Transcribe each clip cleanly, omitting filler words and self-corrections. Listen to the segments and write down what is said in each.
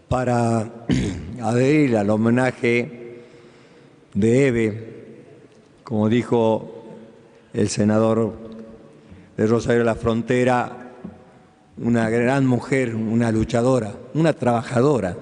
para adherir al homenaje de Eve, como dijo el senador de Rosario de la Frontera, una gran mujer, una luchadora, una trabajadora.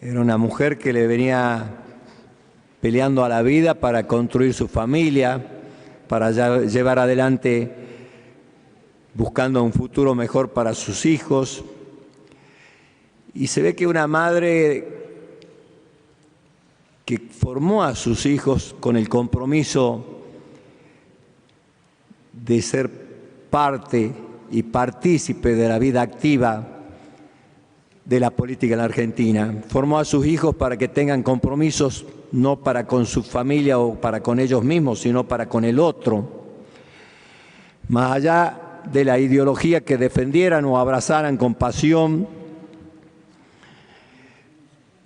Era una mujer que le venía peleando a la vida para construir su familia, para llevar adelante, buscando un futuro mejor para sus hijos. Y se ve que una madre que formó a sus hijos con el compromiso de ser parte y partícipe de la vida activa de la política en la Argentina. Formó a sus hijos para que tengan compromisos no para con su familia o para con ellos mismos, sino para con el otro. Más allá de la ideología que defendieran o abrazaran con pasión,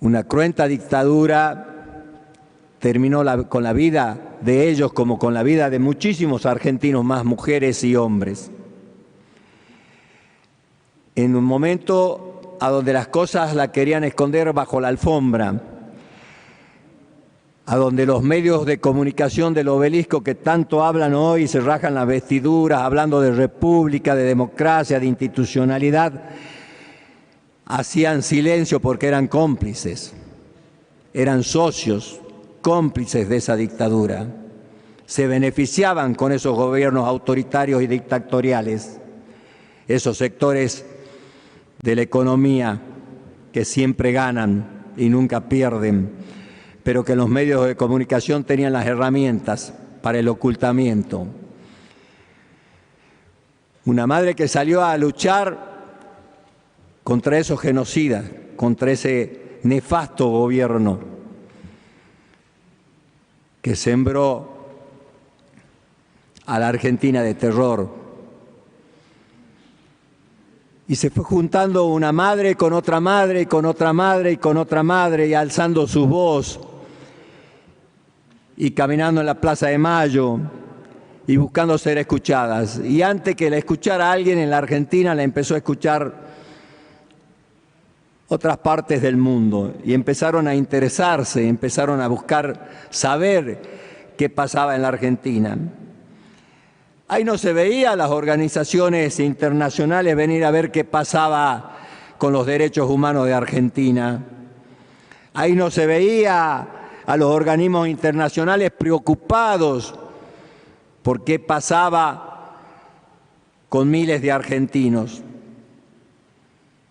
una cruenta dictadura terminó con la vida de ellos como con la vida de muchísimos argentinos más, mujeres y hombres. En un momento a donde las cosas la querían esconder bajo la alfombra, a donde los medios de comunicación del obelisco que tanto hablan hoy se rajan las vestiduras hablando de república, de democracia, de institucionalidad, hacían silencio porque eran cómplices, eran socios, cómplices de esa dictadura. Se beneficiaban con esos gobiernos autoritarios y dictatoriales, esos sectores de la economía que siempre ganan y nunca pierden, pero que los medios de comunicación tenían las herramientas para el ocultamiento. Una madre que salió a luchar contra esos genocidas, contra ese nefasto gobierno que sembró a la Argentina de terror. Y se fue juntando una madre con otra madre, y con otra madre, y con otra madre, y alzando su voz, y caminando en la Plaza de Mayo, y buscando ser escuchadas. Y antes que la escuchara alguien en la Argentina, la empezó a escuchar otras partes del mundo, y empezaron a interesarse, empezaron a buscar saber qué pasaba en la Argentina. Ahí no se veía las organizaciones internacionales venir a ver qué pasaba con los derechos humanos de Argentina. Ahí no se veía a los organismos internacionales preocupados por qué pasaba con miles de argentinos.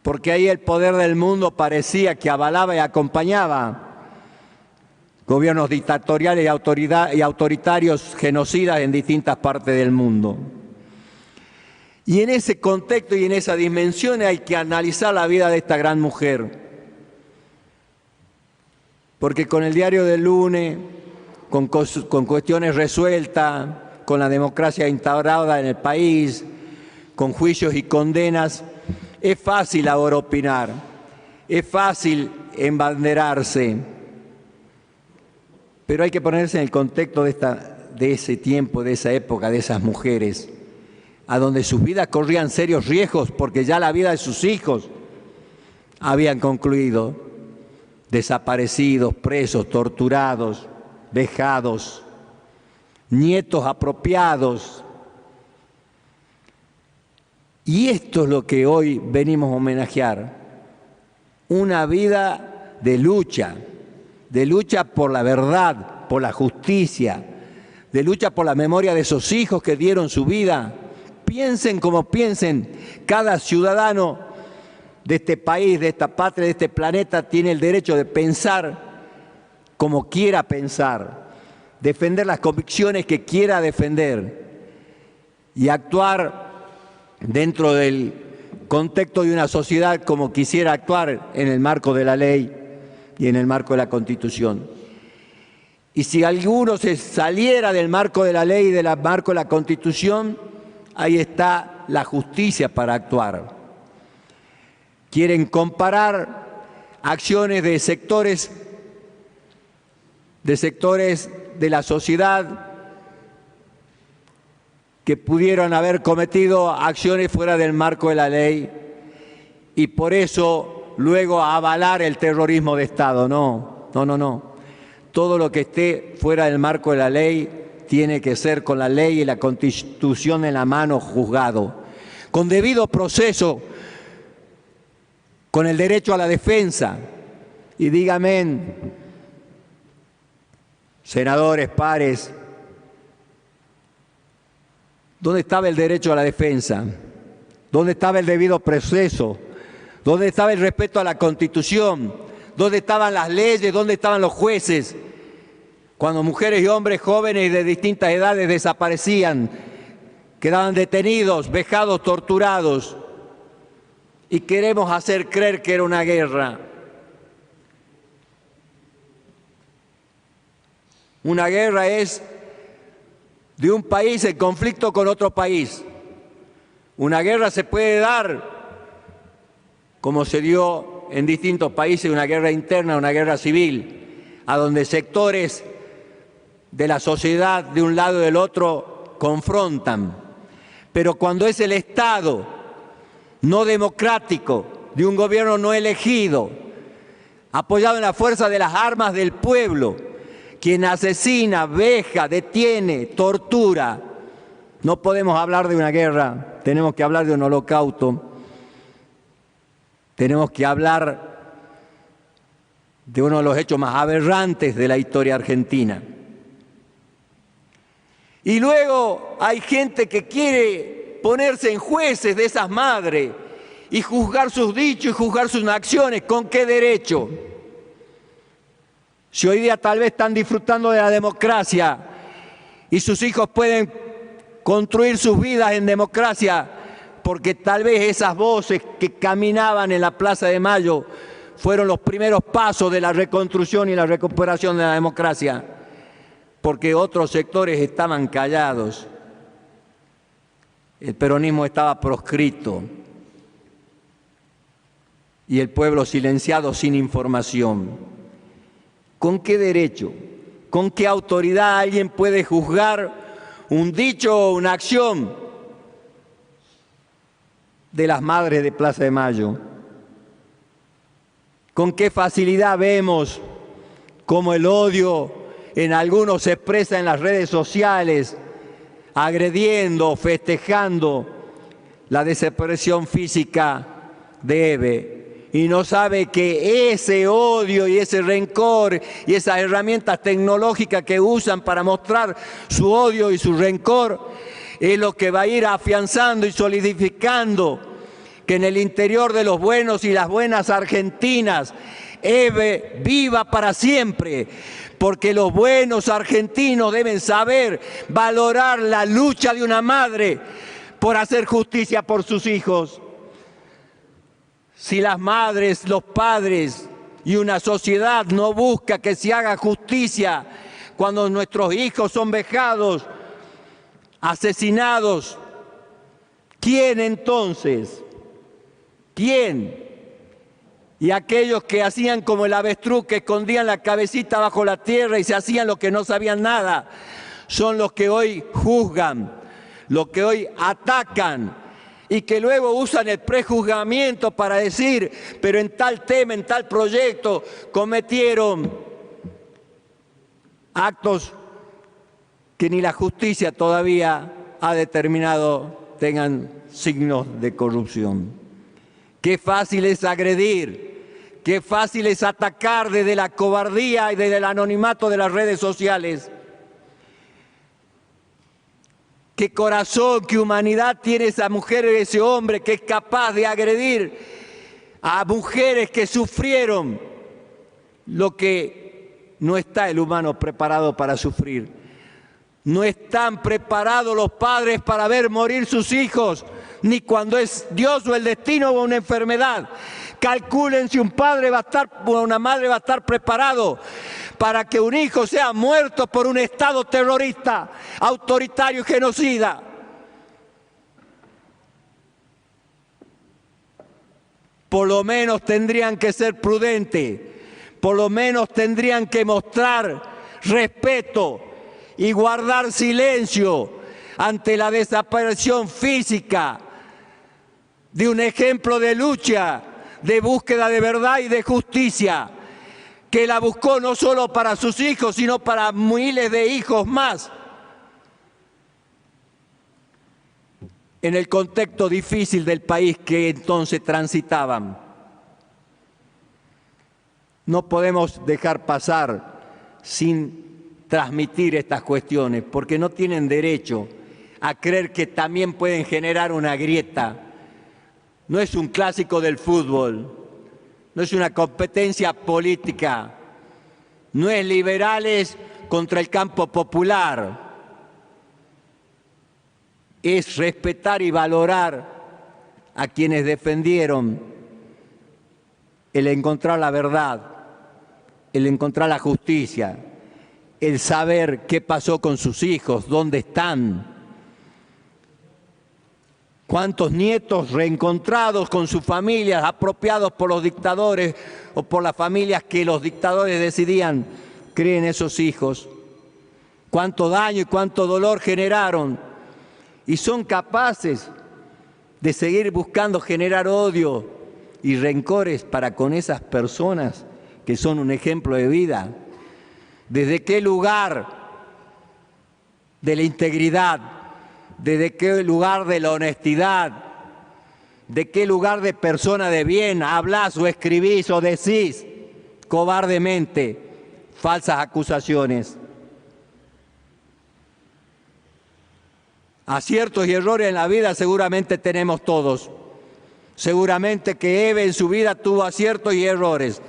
Porque ahí el poder del mundo parecía que avalaba y acompañaba gobiernos dictatoriales y autoritarios genocidas en distintas partes del mundo. Y en ese contexto y en esa dimensión hay que analizar la vida de esta gran mujer. Porque con el diario del lunes, con cuestiones resueltas, con la democracia instaurada en el país, con juicios y condenas, es fácil ahora opinar, es fácil embanderarse, pero hay que ponerse en el contexto de ese tiempo, de esa época, de esas mujeres, a donde sus vidas corrían serios riesgos porque ya la vida de sus hijos habían concluido, desaparecidos, presos, torturados, vejados, nietos apropiados. Y esto es lo que hoy venimos a homenajear, una vida de lucha por la verdad, por la justicia, de lucha por la memoria de esos hijos que dieron su vida. Piensen como piensen, cada ciudadano de este país, de esta patria, de este planeta, tiene el derecho de pensar como quiera pensar, defender las convicciones que quiera defender y actuar dentro del contexto de una sociedad como quisiera actuar en el marco de la ley y en el marco de la Constitución. Y si alguno se saliera del marco de la ley y del marco de la Constitución, ahí está la justicia para actuar. Quieren comparar acciones de sectores de la sociedad que pudieron haber cometido acciones fuera del marco de la ley y por eso luego avalar el terrorismo de Estado. No, no, no, no. Todo lo que esté fuera del marco de la ley tiene que ser con la ley y la Constitución en la mano juzgado, con debido proceso, con el derecho a la defensa. Y dígame, senadores, pares, ¿dónde estaba el derecho a la defensa? ¿Dónde estaba el debido proceso? ¿Dónde estaba el respeto a la Constitución? ¿Dónde estaban las leyes? ¿Dónde estaban los jueces? Cuando mujeres y hombres jóvenes de distintas edades desaparecían, quedaban detenidos, vejados, torturados, y queremos hacer creer que era una guerra. Una guerra es de un país en conflicto con otro país. Una guerra se puede dar, como se dio en distintos países, una guerra interna, una guerra civil, a donde sectores de la sociedad de un lado y del otro confrontan. Pero cuando es el Estado no democrático, de un gobierno no elegido, apoyado en la fuerza de las armas del pueblo, quien asesina, veja, detiene, tortura, no podemos hablar de una guerra, tenemos que hablar de un holocausto, tenemos que hablar de uno de los hechos más aberrantes de la historia argentina. Y luego hay gente que quiere ponerse en jueces de esas madres y juzgar sus dichos y juzgar sus acciones. ¿Con qué derecho? Si hoy día tal vez están disfrutando de la democracia y sus hijos pueden construir sus vidas en democracia, porque tal vez esas voces que caminaban en la Plaza de Mayo fueron los primeros pasos de la reconstrucción y la recuperación de la democracia, porque otros sectores estaban callados. El peronismo estaba proscrito y el pueblo silenciado sin información. ¿Con qué derecho? ¿Con qué autoridad alguien puede juzgar un dicho o una acción de las madres de Plaza de Mayo? ¿Con qué facilidad vemos cómo el odio en algunos se expresa en las redes sociales, agrediendo, festejando la desaparición física de Eve? Y no sabe que ese odio y ese rencor y esas herramientas tecnológicas que usan para mostrar su odio y su rencor es lo que va a ir afianzando y solidificando que en el interior de los buenos y las buenas argentinas Eve viva para siempre, porque los buenos argentinos deben saber valorar la lucha de una madre por hacer justicia por sus hijos. Si las madres, los padres y una sociedad no busca que se haga justicia cuando nuestros hijos son vejados, asesinados, ¿quién entonces? ¿Quién? Y aquellos que hacían como el avestruz, que escondían la cabecita bajo la tierra y se hacían los que no sabían nada, son los que hoy juzgan, los que hoy atacan y que luego usan el prejuzgamiento para decir, pero en tal tema, en tal proyecto, cometieron actos que ni la justicia todavía ha determinado tengan signos de corrupción. Qué fácil es agredir, qué fácil es atacar desde la cobardía y desde el anonimato de las redes sociales. Qué corazón, qué humanidad tiene esa mujer y ese hombre que es capaz de agredir a mujeres que sufrieron lo que no está el humano preparado para sufrir. No están preparados los padres para ver morir sus hijos, ni cuando es Dios o el destino o una enfermedad. Calculen si un padre va a estar o una madre va a estar preparado para que un hijo sea muerto por un Estado terrorista, autoritario y genocida. Por lo menos tendrían que ser prudentes, por lo menos tendrían que mostrar respeto y guardar silencio ante la desaparición física de un ejemplo de lucha, de búsqueda de verdad y de justicia, que la buscó no solo para sus hijos, sino para miles de hijos más. En el contexto difícil del país que entonces transitaban. No podemos dejar pasar sin transmitir estas cuestiones, porque no tienen derecho a creer que también pueden generar una grieta. No es un clásico del fútbol, no es una competencia política, no es liberales contra el campo popular. Es respetar y valorar a quienes defendieron el encontrar la verdad, el encontrar la justicia, el saber qué pasó con sus hijos, dónde están. ¿Cuántos nietos reencontrados con sus familias, apropiados por los dictadores o por las familias que los dictadores decidían criar en esos hijos? ¿Cuánto daño y cuánto dolor generaron? Y son capaces de seguir buscando generar odio y rencores para con esas personas que son un ejemplo de vida. ¿Desde qué lugar de la integridad? ¿Desde qué lugar de la honestidad? ¿De qué lugar de persona de bien hablás o escribís o decís cobardemente falsas acusaciones? Aciertos y errores en la vida seguramente tenemos todos. Seguramente que Eve en su vida tuvo aciertos y errores.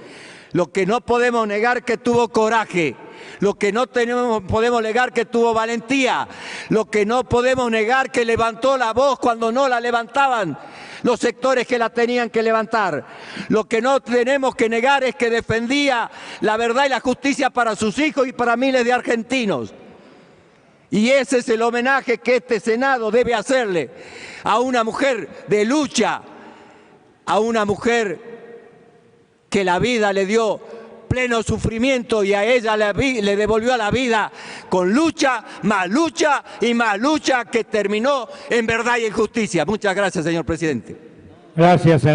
Lo que no podemos negar que tuvo coraje. Lo que no podemos negar que tuvo valentía. Lo que no podemos negar que levantó la voz cuando no la levantaban los sectores que la tenían que levantar. Lo que no tenemos que negar es que defendía la verdad y la justicia para sus hijos y para miles de argentinos. Y ese es el homenaje que este Senado debe hacerle a una mujer de lucha, a una mujer que la vida le dio pleno sufrimiento y a ella le devolvió la vida con lucha y más lucha que terminó en verdad y en justicia. Muchas gracias, señor presidente. Gracias, senador.